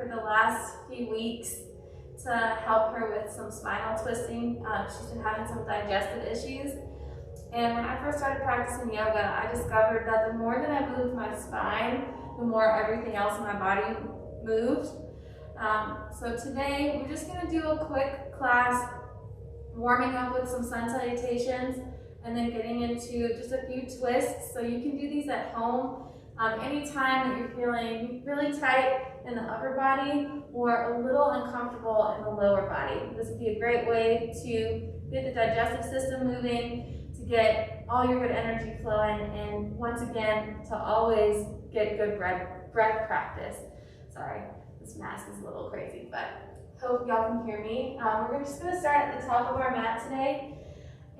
for the last few weeks to help her with some spinal twisting. She's been having some digestive issues. And when I first started practicing yoga, I discovered that the more that I moved my spine, the more everything else in my body moved. So today, we're just gonna do a quick class, warming up with some sun salutations, and then getting into just a few twists. So you can do these at home anytime that you're feeling really tight in the upper body or a little uncomfortable in the lower body. This would be a great way to get the digestive system moving, to get all your good energy flowing, and once again, to always get good breath practice. Sorry, this mask is a little crazy, but hope y'all can hear me. We're just gonna start at the top of our mat today,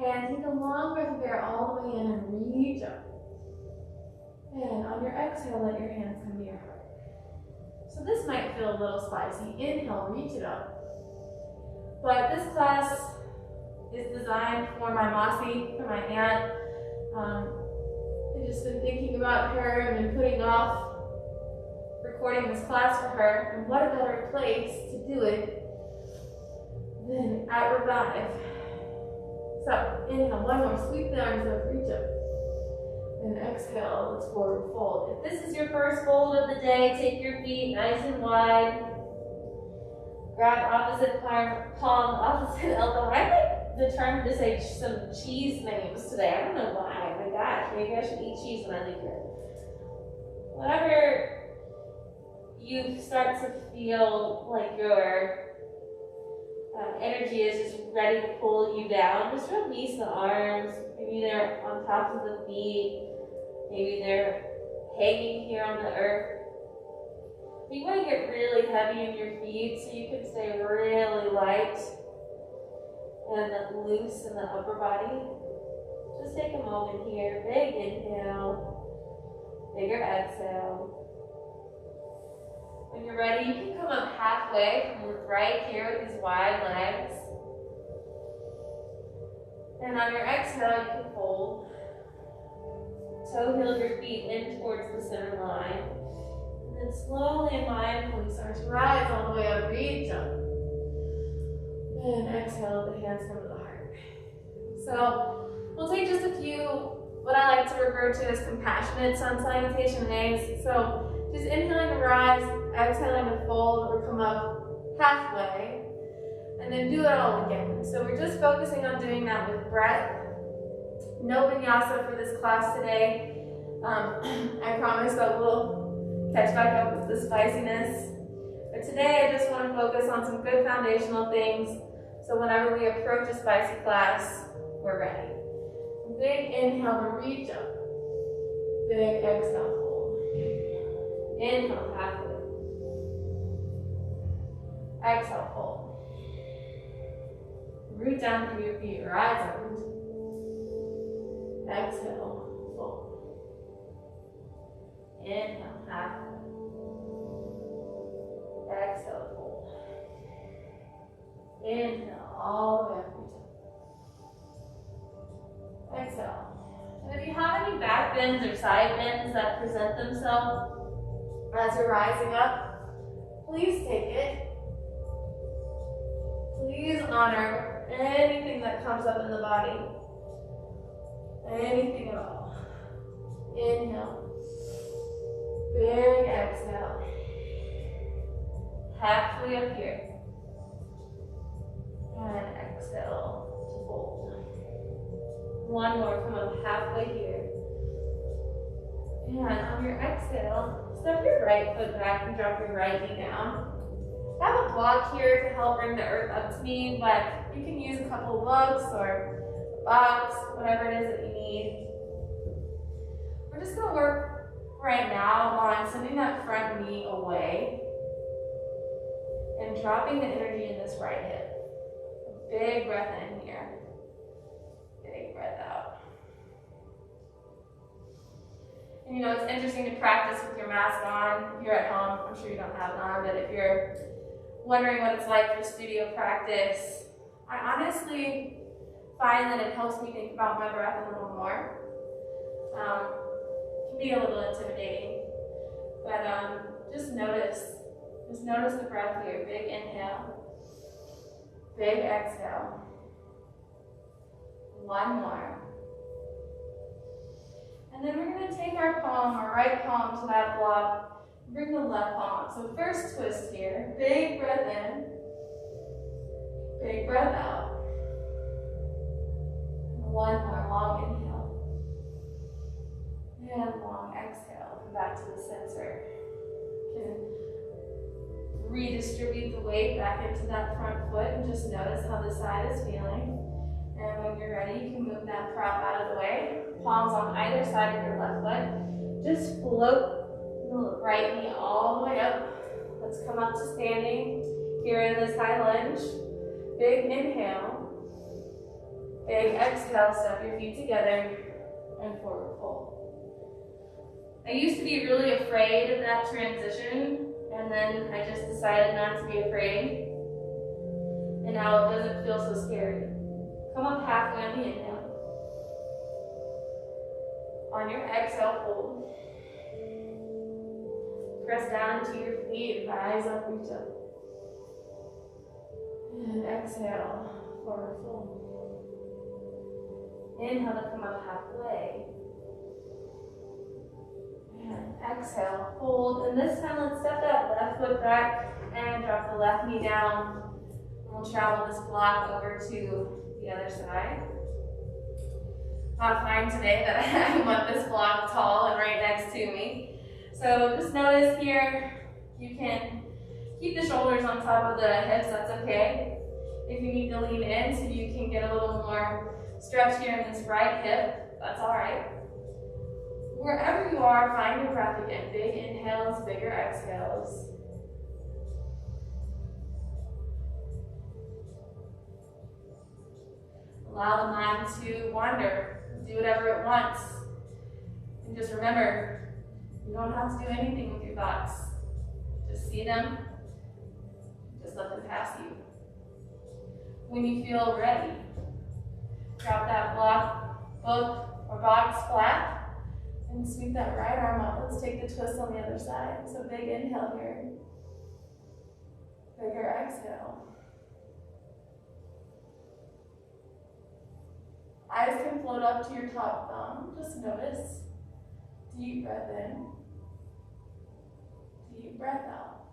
and take a long breath of air all the way in and reach up. And on your exhale, let your hands come to your heart. So this might feel a little spicy. Inhale, reach it up. But this class is designed for my Mossy, for my aunt. I've just been thinking about her and been putting off recording this class for her. And what a better place to do it than at Revive. So inhale, one more, sweep the arms up, reach up. And exhale, let's forward fold. If this is your first fold of the day, take your feet nice and wide. Grab opposite palm, opposite elbow. I like determined to say some cheese names today. I don't know why. My gosh, maybe I should eat cheese when I leave here. Whenever you start to feel like your energy is just ready to pull you down, just release the arms. Maybe they're on top of the feet. Maybe they're hanging here on the earth. You want to get really heavy in your feet so you can stay really light and loose in the upper body. Just take a moment here. Big inhale, bigger exhale. When you're ready, you can come up halfway from right here with these wide legs. And on your exhale, you can fold. Toe heel your feet in towards the center line. And then slowly and mindfully start to rise all the way up, reach up. And exhale, the hands come to the heart. So we'll take just a few, what I like to refer to as compassionate sun salutation A's. So just inhaling to rise, exhaling to fold or come up halfway, and then do it all again. So we're just focusing on doing that with breath. No vinyasa for this class today. I promise that we'll catch back up with the spiciness. But today I just want to focus on some good foundational things, so whenever we approach a spicy class, we're ready. Big inhale to reach up. Big exhale, fold. Inhale, halfway. Exhale, fold. Root down through your feet, rise up. Exhale, fold. Inhale, halfway. Exhale, fold. Inhale, all the way up, reach up. Exhale. And if you have any back bends or side bends that present themselves as you're rising up, please take it. Please honor anything that comes up in the body. Anything at all. Inhale. Big exhale. Halfway up here. And exhale to fold. One more, come up halfway here. And on your exhale, step your right foot back and drop your right knee down. I have a block here to help bring the earth up to me, but you can use a couple of lugs or a box, whatever it is that you need. We're just going to work right now on sending that front knee away and dropping the energy in this right hip. Big breath in here. Big breath out. And you know, it's interesting to practice with your mask on. If you're at home, I'm sure you don't have it on, but if you're wondering what it's like for studio practice, I honestly find that it helps me think about my breath a little more. It can be a little intimidating, but just notice Just notice the breath here. Big inhale, big exhale. One more. And then we're going to take our palm, our right palm to that block, bring the left palm up. So first twist here, big breath in, big breath out. One more long inhale, and long exhale. Come back to the center. You can redistribute the weight back into that front foot and just notice how the side is feeling. And when you're ready, you can move that prop out of the way. Palms on either side of your left foot. Just float the right knee all the way up. Let's come up to standing here in this high lunge. Big inhale. Big exhale, step your feet together and forward fold. I used to be really afraid of that transition, and then I just decided not to be afraid. And now it doesn't feel so scary. Come up halfway on the inhale. On your exhale, fold. Press down to your feet, rise up, reach up. And exhale, forward fold. Inhale to come up halfway. And exhale, hold. And this time, let's step that left foot back and drop the left knee down. We'll travel this block over to the other side. I find today that I want this block tall and right next to me. So just notice here, you can keep the shoulders on top of the hips, that's okay. If you need to lean in so you can get a little more stretch here in this right hip, that's all right. Wherever you are, find your breath again. Big inhales, bigger exhales. Allow the mind to wander, do whatever it wants. And just remember, you don't have to do anything with your thoughts. Just see them, just let them pass you. When you feel ready, drop that book or box flat and sweep that right arm up. Let's take the twist on the other side. So big inhale here, bigger exhale. Eyes can float up to your top thumb. Just notice. Deep breath in. Deep breath out.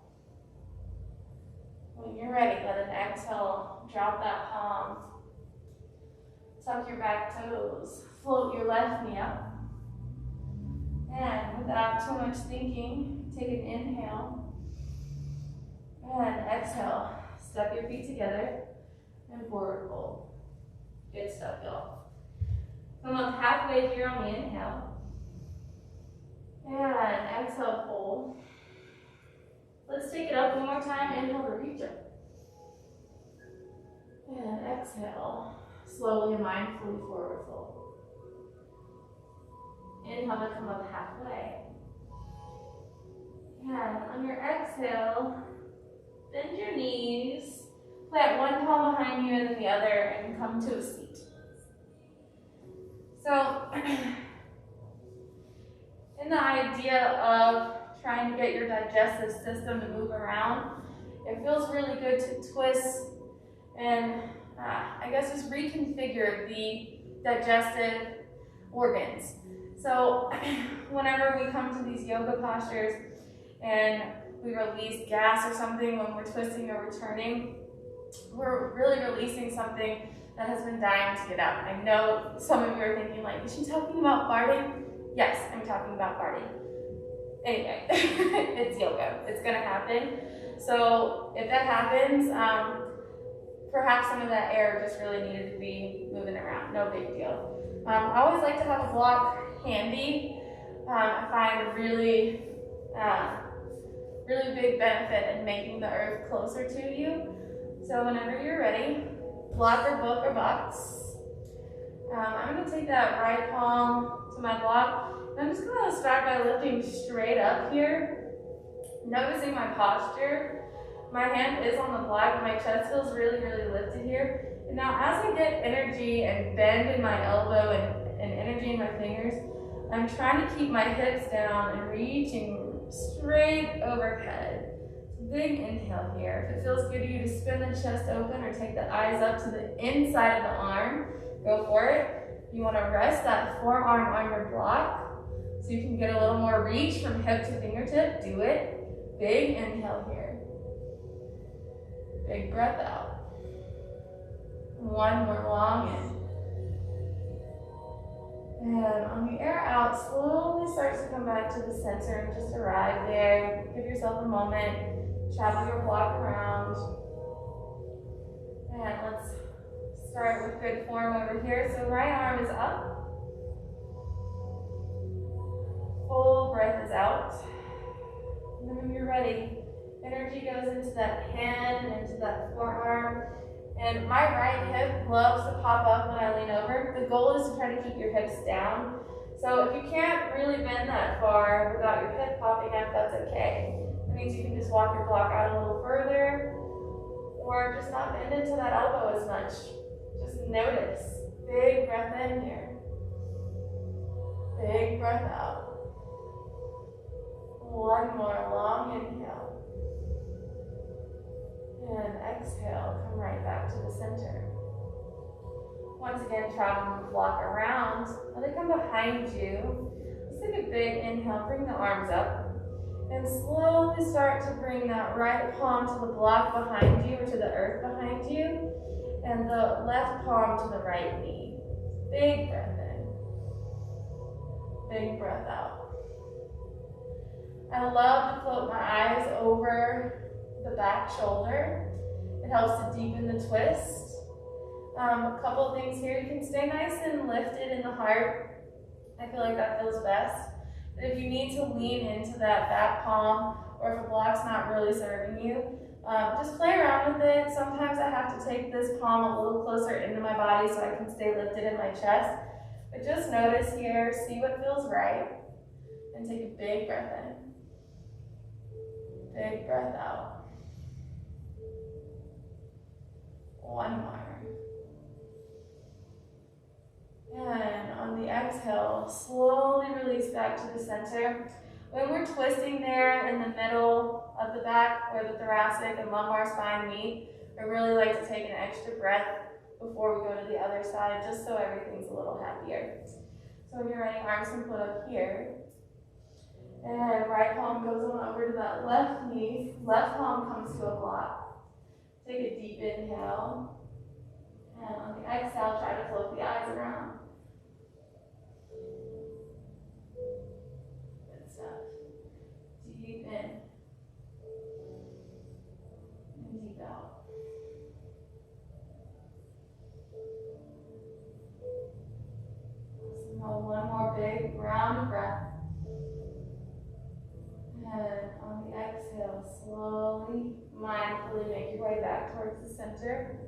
When you're ready, let an exhale. Drop that palm. Tuck your back toes. Float your left knee up. And without too much thinking, take an inhale. And exhale. Step your feet together and forward fold. Good stuff, y'all. Come up halfway here on the inhale. And exhale, fold. Let's take it up one more time. Inhale to reach up. And exhale. Slowly and mindfully forward fold. Inhale to come up halfway. And on your exhale, bend your knees. Plant one palm behind you and then the other and come to a seat. So, in the idea of trying to get your digestive system to move around, it feels really good to twist and I guess just reconfigure the digestive organs. So, whenever we come to these yoga postures and we release gas or something when we're twisting or returning, we're really releasing something that has been dying to get out. I know some of you are thinking like, is she talking about farting? Yes, I'm talking about farting. Anyway, it's yoga. It's gonna happen. So if that happens, perhaps some of that air just really needed to be moving around. No big deal. I always like to have a block handy. I find a really big benefit in making the earth closer to you. So whenever you're ready, block or book or box. I'm going to take that right palm to my block. And I'm just going to start by lifting straight up here. Noticing my posture. My hand is on the block and my chest feels really, really lifted here. And now as I get energy and bend in my elbow and energy in my fingers, I'm trying to keep my hips down and reaching straight overhead. big inhale here. If it feels good to you to spin the chest open or take the eyes up to the inside of the arm, go for it. You want to rest that forearm on your block so you can get a little more reach from hip to fingertip. Do it. Big inhale here. Big breath out. One more long in. And on the air out, slowly start to come back to the center and just arrive there. Give yourself a moment. Travel your block around. And let's start with good form over here. So right arm is up. Full breath is out. And then when you're ready, energy goes into that hand and into that forearm. And my right hip loves to pop up when I lean over. The goal is to try to keep your hips down. So if you can't really bend that far without your hip popping up, that's okay. That means you can just walk your block out a little further, or just not bend into that elbow as much. Just notice. Big breath in here. Big breath out. One more long inhale. And exhale, come right back to the center. Once again, traveling the block around. Let it come behind you. Let's take a big inhale, bring the arms up. And slowly start to bring that right palm to the block behind you, or to the earth behind you. And the left palm to the right knee. Big breath in. Big breath out. I love to float my eyes over the back shoulder. It helps to deepen the twist. A couple of things here. You can stay nice and lifted in the heart. I feel like that feels best. But if you need to lean into that back palm, or if a block's not really serving you, just play around with it. Sometimes I have to take this palm a little closer into my body so I can stay lifted in my chest. But just notice here, see what feels right, and take a big breath in. Big breath out. One more. And on the exhale, slowly release back to the center. When we're twisting there in the middle of the back where the thoracic and lumbar spine meet, I really like to take an extra breath before we go to the other side, just so everything's a little happier. So when you're ready, arms can put up here. And right palm goes on over to that left knee. Left palm comes to a block. Take a deep inhale. And on the exhale, try to float the eyes around. Good stuff. Deep in. And deep out. So now one more big round of breath. And on the exhale, slowly, mindfully make your way back towards the center.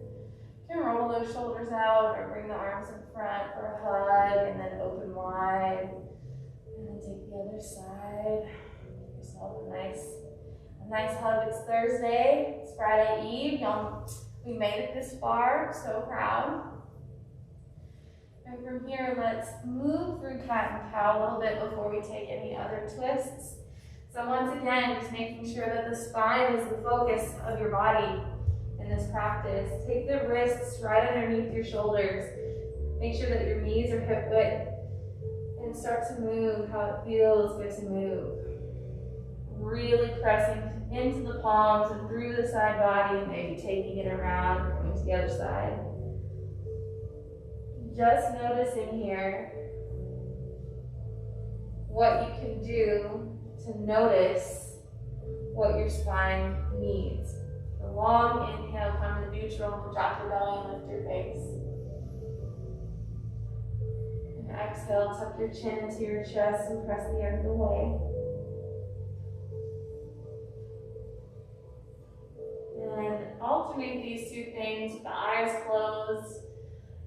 You can roll those shoulders out or bring the arms in front for a hug, and then open wide. And then take the other side. Give yourself a nice hug. It's Thursday, it's Friday Eve. We made it this far, so proud. And from here, let's move through cat and cow a little bit before we take any other twists. So once again, just making sure that the spine is the focus of your body in this practice. Take the wrists right underneath your shoulders. Make sure that your knees are hip width, and start to move how it feels good to move. Really pressing into the palms and through the side body, maybe taking it around, coming to the other side. Just noticing here what you can do to notice what your spine needs. The long inhale, come to neutral, drop your belly and lift your face. And exhale, tuck your chin into your chest and press the earth away. And alternate these two things with the eyes closed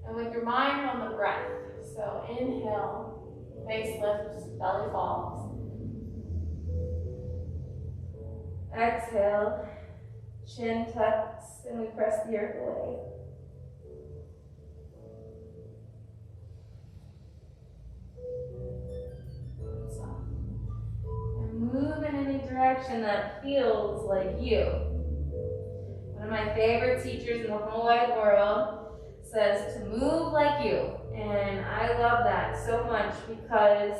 and with your mind on the breath. So inhale, face lifts, belly falls. Exhale, chin tucks, and we press the earth away. And move in any direction direction that feels like you. One of my favorite teachers in the whole wide world says to move like you. And I love that so much because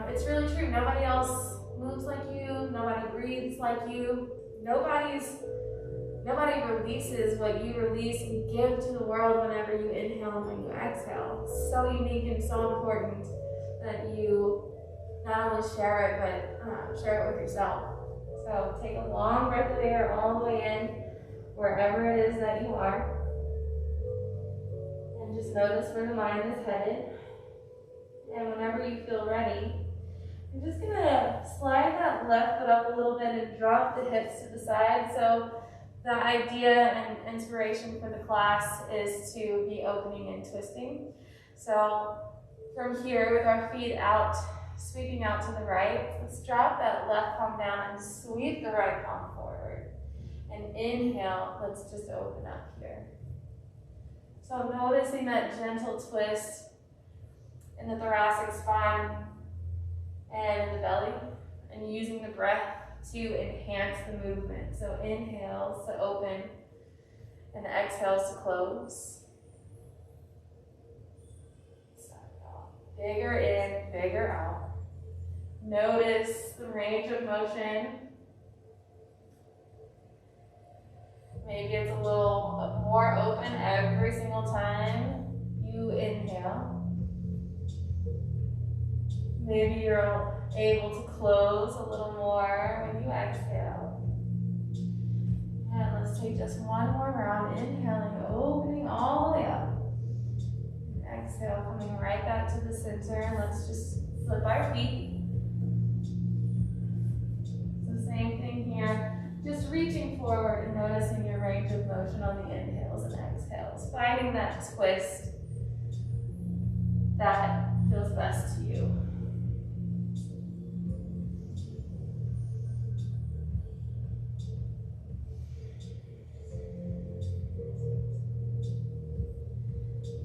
it's really true. Nobody else moves like you. Nobody breathes like you. Nobody releases what you release and give to the world whenever you inhale and when you exhale. It's so unique and so important that you not only share it, but share it with yourself. So take a long breath of air all the way in, wherever it is that you are. And just notice where the mind is headed. And whenever you feel ready, I'm just gonna slide that left foot up a little bit and drop the hips to the side. So the idea and inspiration for the class is to be opening and twisting. So from here, with our feet out, sweeping out to the right, let's drop that left palm down and sweep the right palm forward. And inhale, let's just open up here. So noticing that gentle twist in the thoracic spine and in the belly, and using the breath to enhance the movement. So inhales to open and exhales to close. Bigger in, bigger out. Notice the range of motion. Maybe it's a little more open every single time you inhale. Maybe you're able to close a little more when you exhale. And let's take just one more round. Inhaling, opening all the way up. And exhale, coming right back to the center. And let's just flip our feet. So same thing here. Just reaching forward and noticing your range of motion on the inhales and exhales. Finding that twist that feels best to you.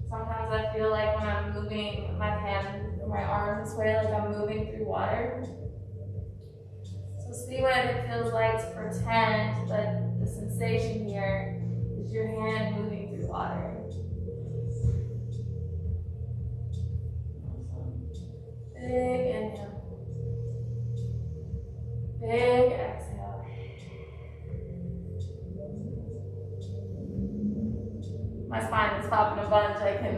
Sometimes I feel like when I'm moving my hand or my arms this way, like I'm moving through water. So see what it feels like to pretend that the sensation here is your hand moving through water. Big inhale. Big exhale. My spine is popping a bunch. I can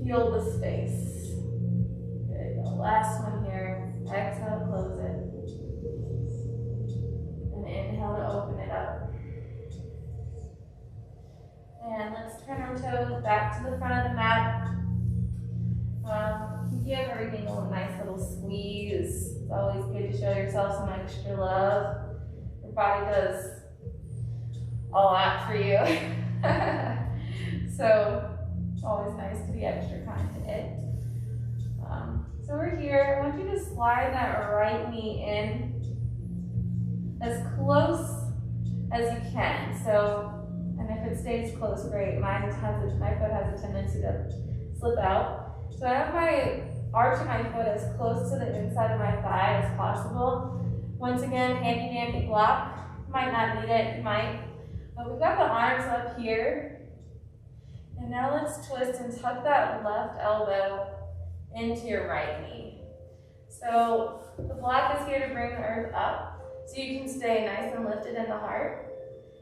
feel the space. Good. The last one here. Exhale, close it. And inhale to open it up. And let's turn our toes back to the front of the mat. Give everything a nice little squeeze. It's always good to show yourself some extra love. Your body does a lot for you. So it's always nice to be extra kind to it. So we're here. I want you to slide that right knee in as close as you can. So, and if it stays close, great. My foot has a tendency to slip out. So I have my arch of my foot as close to the inside of my thigh as possible. Once again, handy dandy block. Might not need it, you might. But we've got the arms up here. And now let's twist and tuck that left elbow into your right knee. So the block is here to bring the earth up so you can stay nice and lifted in the heart.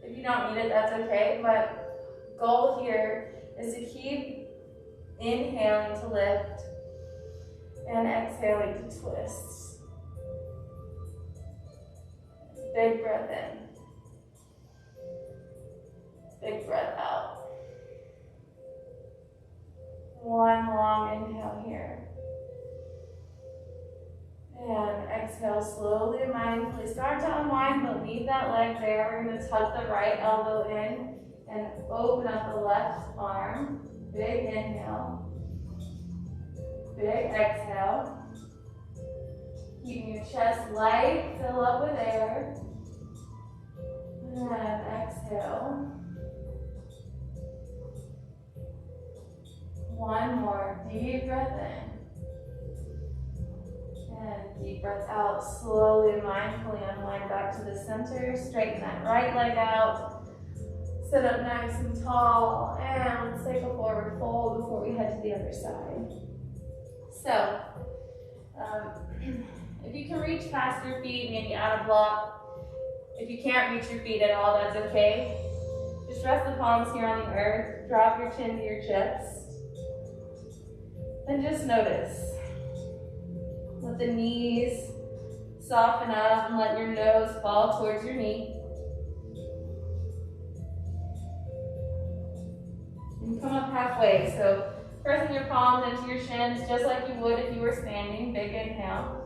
If you don't need it, that's okay. But goal here is to keep inhaling to lift and exhaling to twist. Big breath in. Big breath out. One long inhale here. And exhale slowly and mindfully. Start to unwind, but leave that leg there. We're going to tuck the right elbow in and open up the left arm. Big inhale. Big exhale. Keeping your chest light, fill up with air. And exhale. One more deep breath in. And deep breath out. Slowly and mindfully unwind back to the center. Straighten that right leg out. Sit up nice and tall. And let's take a forward fold before we head to the other side. So, if you can reach past your feet, maybe out of block. If you can't reach your feet at all, that's okay. Just rest the palms here on the earth. Drop your chin to your chest. And just notice. Let the knees soften up and let your nose fall towards your knee. And come up halfway. So pressing your palms into your shins just like you would if you were standing. Big inhale.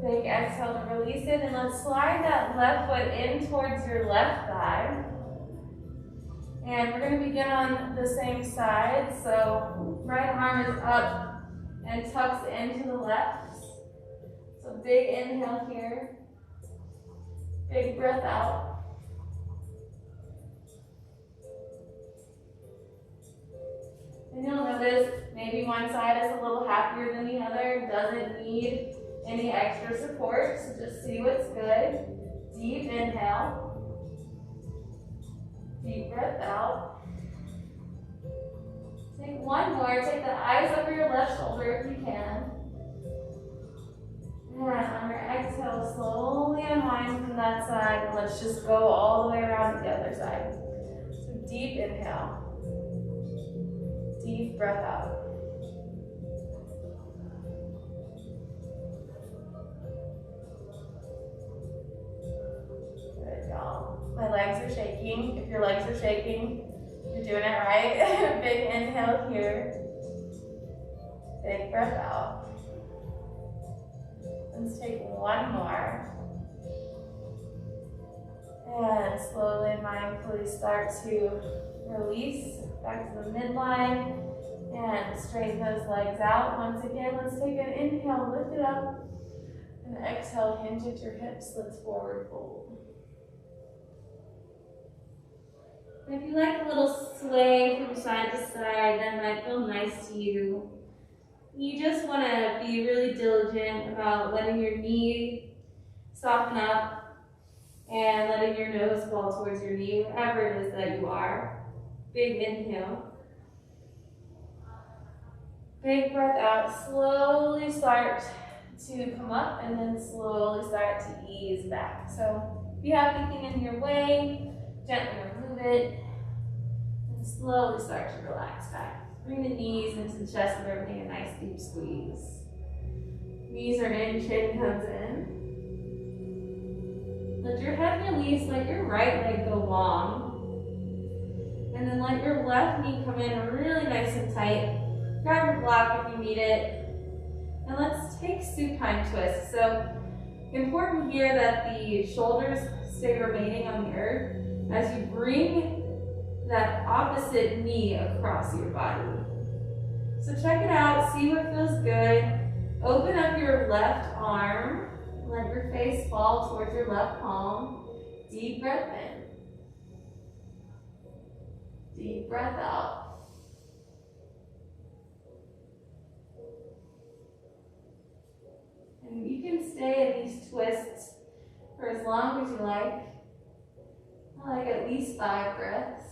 Big exhale to release it. And let's slide that left foot in towards your left thigh. And we're going to begin on the same side. So right arm is up and tucks into the left. So big inhale here. Big breath out. And you'll notice maybe one side is a little happier than the other, doesn't need any extra support, so just see what's good. Deep inhale. Deep breath out. Take one more. Take the eyes over your left shoulder if you can. And on your exhale, slowly unwind from that side. And let's just go all the way around to the other side. So deep inhale. Deep breath out. Good, y'all. My legs are shaking. If your legs are shaking, you're doing it right. Big inhale here. Big breath out. Let's take one more. And slowly and mindfully start to release back to the midline. And straighten those legs out. Once again, let's take an inhale, lift it up. And exhale, hinge at your hips. Let's forward fold. If you like a little sway from side to side, that might feel nice to you. You just want to be really diligent about letting your knee soften up and letting your nose fall towards your knee, wherever it is that you are. Big inhale. Big breath out. Slowly start to come up and then slowly start to ease back. So if you have anything in your way, gently remove it. And slowly start to relax back. Bring the knees into the chest with everything, a nice deep squeeze. Knees are in, chin comes in. Let your head release, let your right leg go long. And then let your left knee come in really nice and tight. Grab your block if you need it. And let's take supine twist. So important here that the shoulders stay remaining on the earth as you bring that opposite knee across your body. So check it out, see what feels good. Open up your left arm. Let your face fall towards your left palm. Deep breath in. Deep breath out. And you can stay in these twists for as long as you like. I like at least 5 breaths.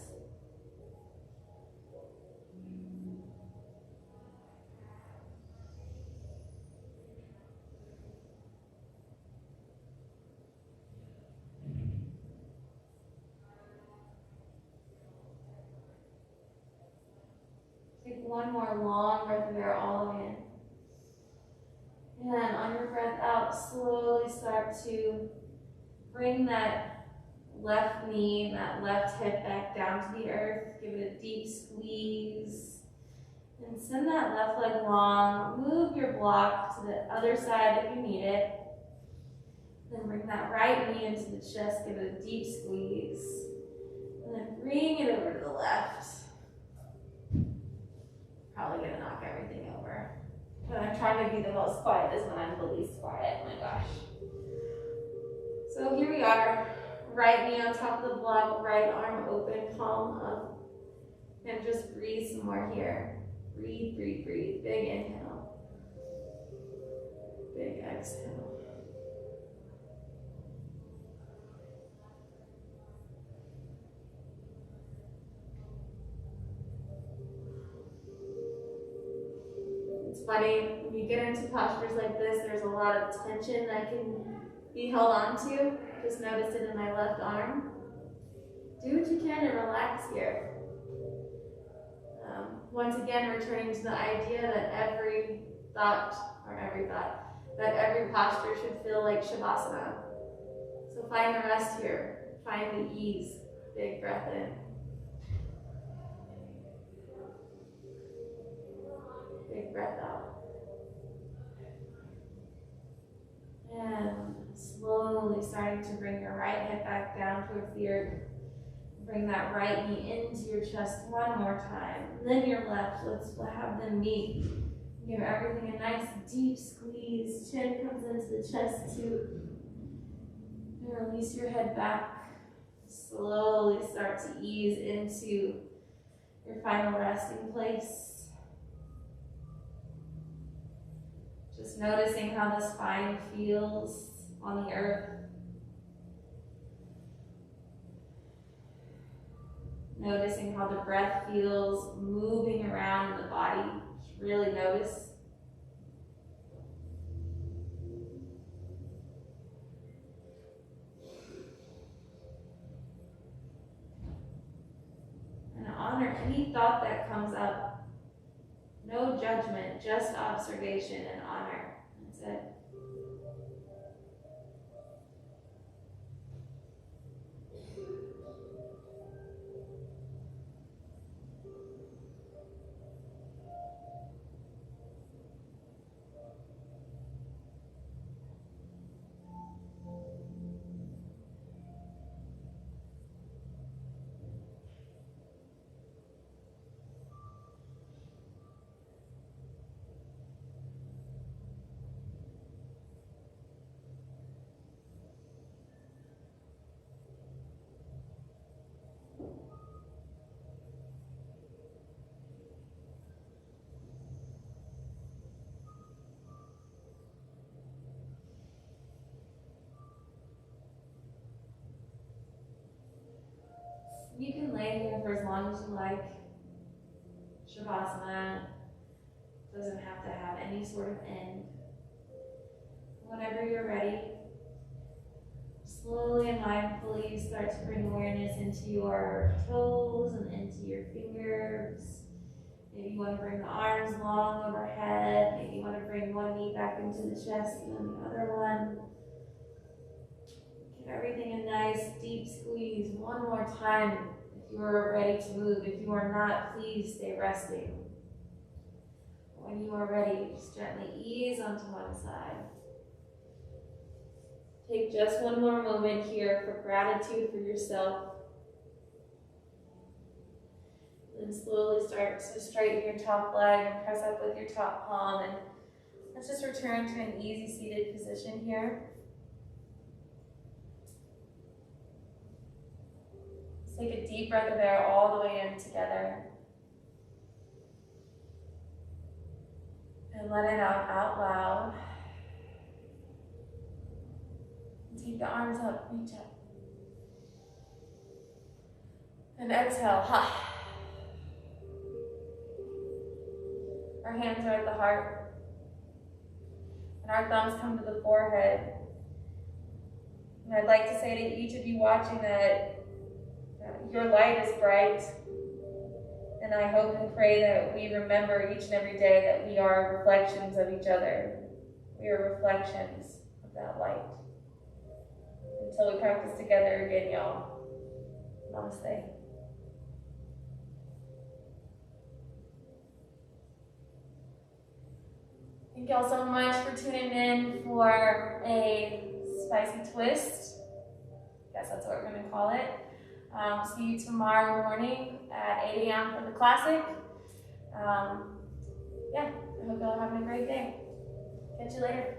Take one more long breath of air all the way in. And on your breath out, slowly start to bring that left knee, that left hip back down to the earth. Give it a deep squeeze. And send that left leg long. Move your block to the other side if you need it. Then bring that right knee into the chest. Give it a deep squeeze. And then bring it over to the left. Probably gonna knock everything over. But I'm trying to be the most quiet is when I'm the least quiet. Oh my gosh. So here we are. Right knee on top of the block, right arm open, palm up. And just breathe some more here. Breathe, breathe, breathe. Big inhale. Big exhale. It's funny, when you get into postures like this, there's a lot of tension that can be held onto. Just noticed it in my left arm. Do what you can to relax here. Once again, returning to the idea that every posture should feel like Shavasana. So find the rest here. Find the ease. Big breath in. Big breath out. And slowly starting to bring your right hip back down towards the earth. Bring that right knee into your chest one more time. Then your left. Let's have them meet. Give everything a nice deep squeeze. Chin comes into the chest too. And release your head back. Slowly start to ease into your final resting place. Just noticing how the spine feels on the earth. Noticing how the breath feels moving around in the body. Just really notice. And honor any thought that comes up. No judgment, just observation and honor. That's it. You can lay here for as long as you like. Shavasana doesn't have to have any sort of end. Whenever you're ready, slowly and mindfully start to bring awareness into your toes and into your fingers. Maybe you want to bring the arms long overhead. Maybe you want to bring one knee back into the chest and then the other one. Give everything a nice deep squeeze one more time if you're ready to move. If you are not, please stay resting. When you are ready, just gently ease onto one side. Take just one more moment here for gratitude for yourself. Then slowly start to straighten your top leg and press up with your top palm. And let's just return to an easy seated position here. Take a deep breath of air all the way in together. And let it out loud. And take the arms up, reach up. And exhale, ha. Our hands are at the heart. And our thumbs come to the forehead. And I'd like to say to each of you watching that your light is bright, and I hope and pray that we remember each and every day that we are reflections of each other. We are reflections of that light. Until we practice together again, y'all. Namaste. Thank y'all so much for tuning in for a spicy twist. I guess that's what we're going to call it. See you tomorrow morning at 8 a.m. for the classic. I hope y'all are having a great day. Catch you later.